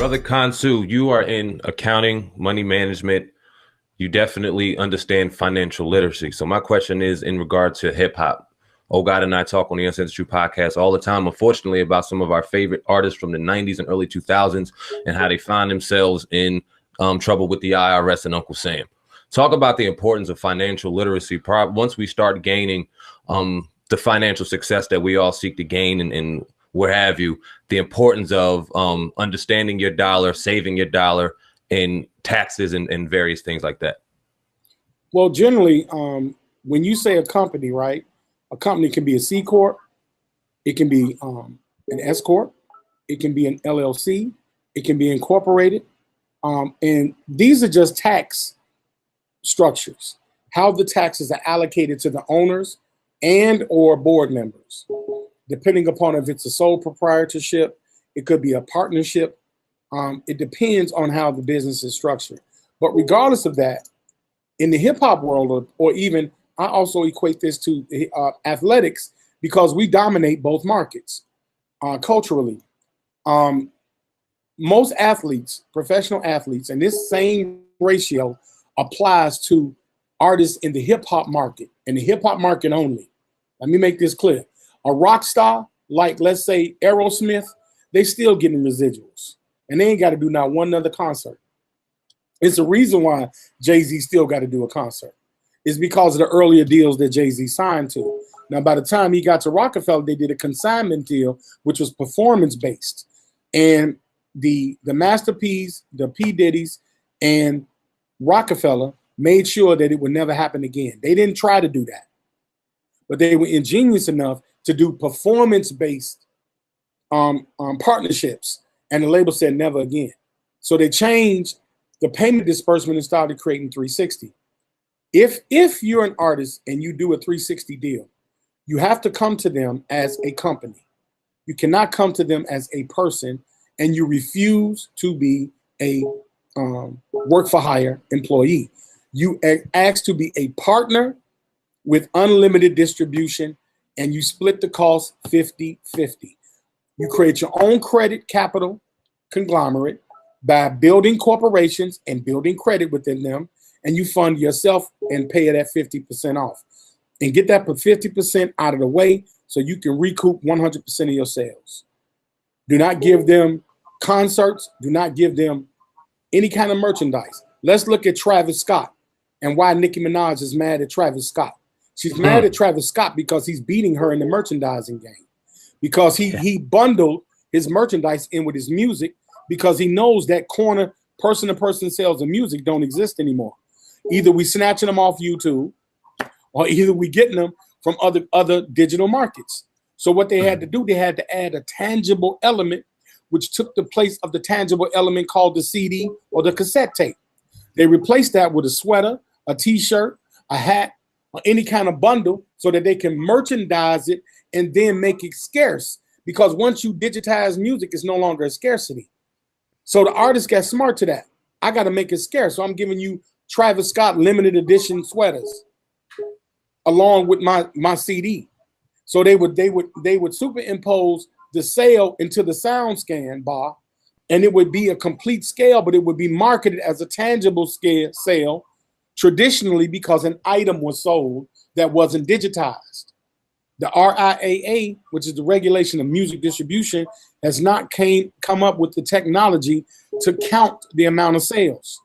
Brother Kansu, you are in accounting, money management. You definitely understand financial literacy. So my question is in regard to hip hop. Oh God and I talk on the Uncensored podcast all the time, unfortunately, about some of our favorite artists from the 90s and early 2000s and how they find themselves in trouble with the IRS and Uncle Sam. Talk about the importance of financial literacy. Once we start gaining the financial success that we all seek to gain and where have you, the importance of understanding your dollar, saving your dollar, and taxes and various things like that. Well, generally, when you say a company, right, a company can be a C Corp, it can be an S Corp, it can be an LLC, it can be incorporated. And these are just tax structures, how the taxes are allocated to the owners and or board members. Depending upon if it's a sole proprietorship, it could be a partnership. It depends on how the business is structured. But regardless of that, in the hip hop world, or even I also equate this to athletics because we dominate both markets culturally. Most athletes, professional athletes, and this same ratio applies to artists in the hip hop market, and the hip hop market only. Let me make this clear. A rock star, like let's say Aerosmith, they still getting residuals. And they ain't got to do not one other concert. It's the reason why Jay-Z still got to do a concert. It's because of the earlier deals that Jay-Z signed to. Now, by the time he got to Rockefeller, they did a consignment deal, which was performance-based. And the Master P's, the P. Diddy's, and Rockefeller made sure that it would never happen again. They didn't try to do that. But they were ingenious enough to do performance-based partnerships. And the label said never again. So they changed the payment disbursement and started creating 360. If you're an artist and you do a 360 deal, you have to come to them as a company. You cannot come to them as a person, and you refuse to be a work for hire employee. You ask to be a partner with unlimited distribution, and you split the cost 50-50. You create your own credit capital conglomerate by building corporations and building credit within them, and you fund yourself and pay it at 50% off. And get that 50% out of the way so you can recoup 100% of your sales. Do not give them concerts. Do not give them any kind of merchandise. Let's look at Travis Scott and why Nicki Minaj is mad at Travis Scott. She's mad at Travis Scott because he's beating her in the merchandising game. Because he bundled his merchandise in with his music because he knows that corner person-to-person sales of music don't exist anymore. Either we snatching them off YouTube or either we getting them from other digital markets. So what they had to do, they had to add a tangible element which took the place of the tangible element called the CD or the cassette tape. They replaced that with a sweater, a t-shirt, a hat, or any kind of bundle so that they can merchandise it and then make it scarce. Because once you digitize music, it's no longer a scarcity. So the artist got smart to that. I got to make it scarce. So I'm giving you Travis Scott limited edition sweaters along with my CD. So they would superimpose the sale into the sound scan bar, and it would be a complete scale, but it would be marketed as a tangible scale sale traditionally because an item was sold that wasn't digitized. The RIAA, which is the regulation of music distribution, has not come up with the technology to count the amount of sales.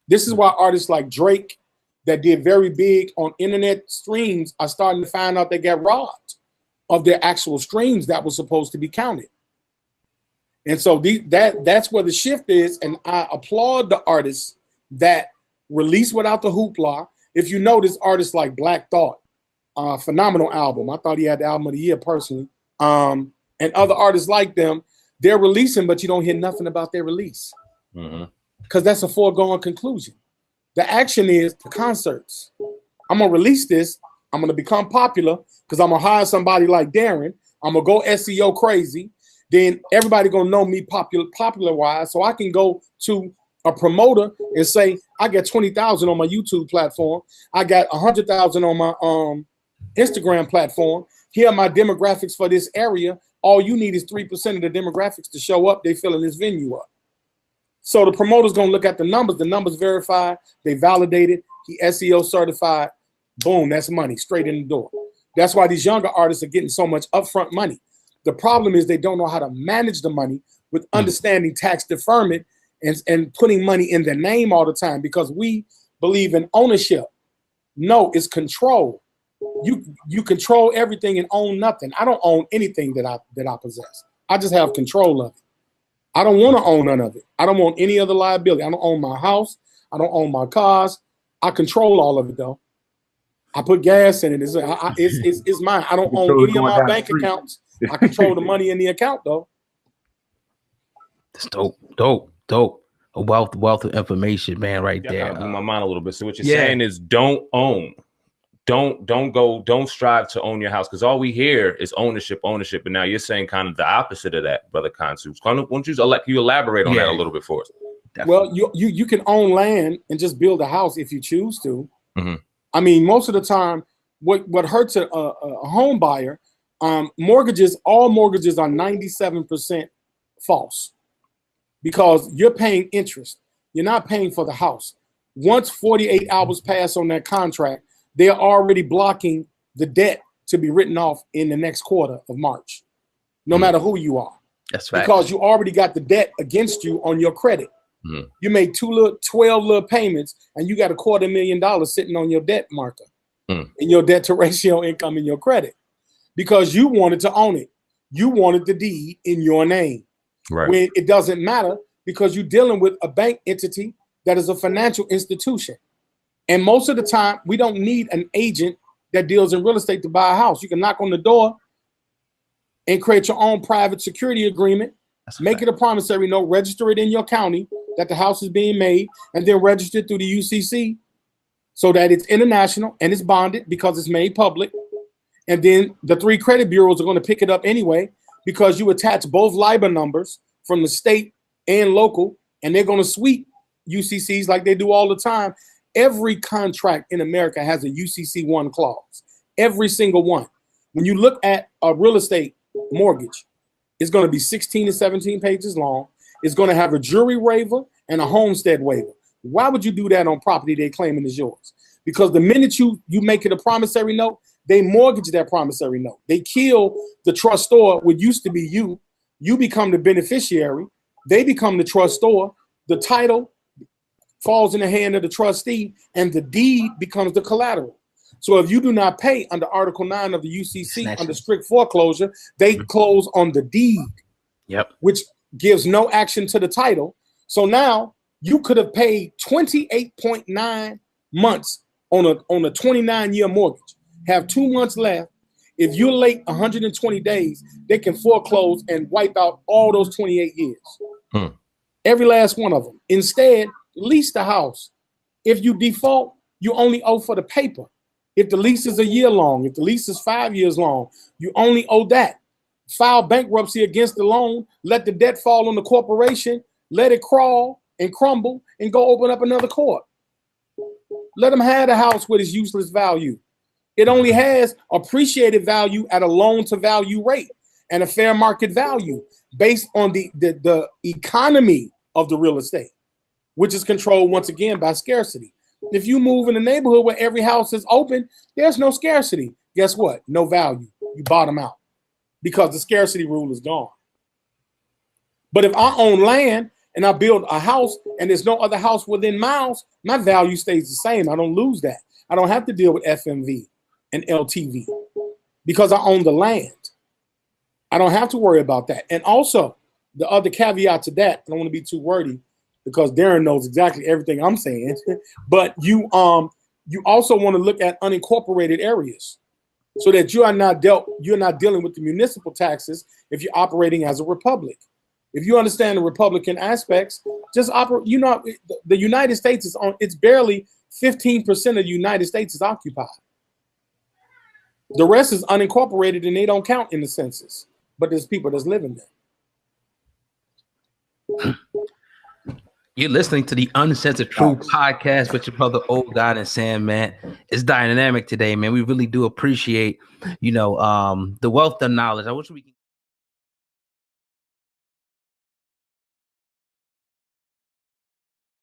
This is why artists like Drake that did very big on internet streams are starting to find out they got robbed of their actual streams that was supposed to be counted. And so that's where the shift is. And I applaud the artists that release without the hoopla. If you notice artists like Black Thought, phenomenal album. I thought he had the album of the year personally. And other artists like them, they're releasing, but you don't hear nothing about their release. Because that's a foregone conclusion. The action is the concerts. I'm going to release this. I'm going to become popular because I'm going to hire somebody like Darren. I'm going to go SEO crazy. Then everybody going to know me popular-wise. So I can go to a promoter and say, I got 20,000 on my YouTube platform. I got 100,000 on my Instagram platform. Here are my demographics for this area. All you need is 3% of the demographics to show up. They filling this venue up. So the promoter's gonna look at the numbers verified, they validated, he SEO certified, boom, that's money straight in the door. That's why these younger artists are getting so much upfront money. The problem is they don't know how to manage the money with understanding tax deferment and putting money in their name all the time, because we believe in ownership. No, it's control. You control everything and own nothing. I don't own anything that I possess. I just have control of it. I don't want to own none of it. I don't want any other liability. I don't own my house. I don't own my cars. I control all of it though. I put gas in it. It's mine. I don't own any of my bank accounts. I control the money in the account though. That's dope. A wealth of information, man, right there. Blew my mind a little bit. So what you're saying is don't own. Don't strive to own your house, because all we hear is ownership. But now you're saying kind of the opposite of that, Brother Consu. Why don't you elaborate on that a little bit for us? Definitely. Well, you can own land and just build a house if you choose to. I mean, most of the time, what hurts a home buyer, all mortgages are 97% false, because you're paying interest. You're not paying for the house. Once 48 hours pass on that contract, they're already blocking the debt to be written off in the next quarter of March, no matter who you are. That's right. Because you already got the debt against you on your credit. You made 12 little payments, and you got $250,000 sitting on your debt marker in your debt to ratio income in your credit, because you wanted to own it. You wanted the deed in your name. Right. When it doesn't matter, because you're dealing with a bank entity that is a financial institution. And most of the time, we don't need an agent that deals in real estate to buy a house. You can knock on the door and create your own private security agreement, make it a promissory note, register it in your county that the house is being made, and then register it through the UCC so that it's international and it's bonded because it's made public. And then the 3 credit bureaus are going to pick it up anyway, because you attach both LIBOR numbers from the state and local, and they're going to sweep UCCs like they do all the time. Every contract in America has a UCC1 clause, every single one. When you look at a real estate mortgage, it's going to be 16 to 17 pages long. It's going to have a jury waiver and a homestead waiver. Why would you do that on property they're claiming is yours? Because the minute you make it a promissory note, they mortgage that promissory note. They kill the trustor, what used to be you. You become the beneficiary. They become the trustor. The title falls in the hand of the trustee, and the deed becomes the collateral. So if you do not pay under Article 9 of the UCC under strict foreclosure, they close on the deed, which gives no action to the title. So now you could have paid 28.9 months on a 29-year mortgage, have 2 months left. If you're late 120 days, they can foreclose and wipe out all those 28 years. Every last one of them. Instead, lease the house. If you default, you only owe for the paper. If the lease is a year long, if the lease is 5 years long, you only owe that. File bankruptcy against the loan, let the debt fall on the corporation, let it crawl and crumble, and go open up another court. Let them have the house with its useless value. It only has appreciated value at a loan to value rate and a fair market value based on the economy of the real estate, which is controlled once again by scarcity. If you move in a neighborhood where every house is open, there's no scarcity. Guess what? No value. You bottom out because the scarcity rule is gone. But if I own land and I build a house and there's no other house within miles, my value stays the same. I don't lose that. I don't have to deal with FMV and LTV because I own the land. I don't have to worry about that. And also, the other caveat to that, I don't want to be too wordy because Darren knows exactly everything I'm saying, but you also want to look at unincorporated areas so that you're not dealing with the municipal taxes if you're operating as a republic. If you understand the Republican aspects, just operate. You know, the United States is on. It's barely 15% of the United States is occupied. The rest is unincorporated, and they don't count in the census. But there's people that's living there. You're listening to the Uncensored Truth podcast with your brother Old God and Sam, man. It's dynamic today, man. We really do appreciate, the wealth of knowledge. I wish we could.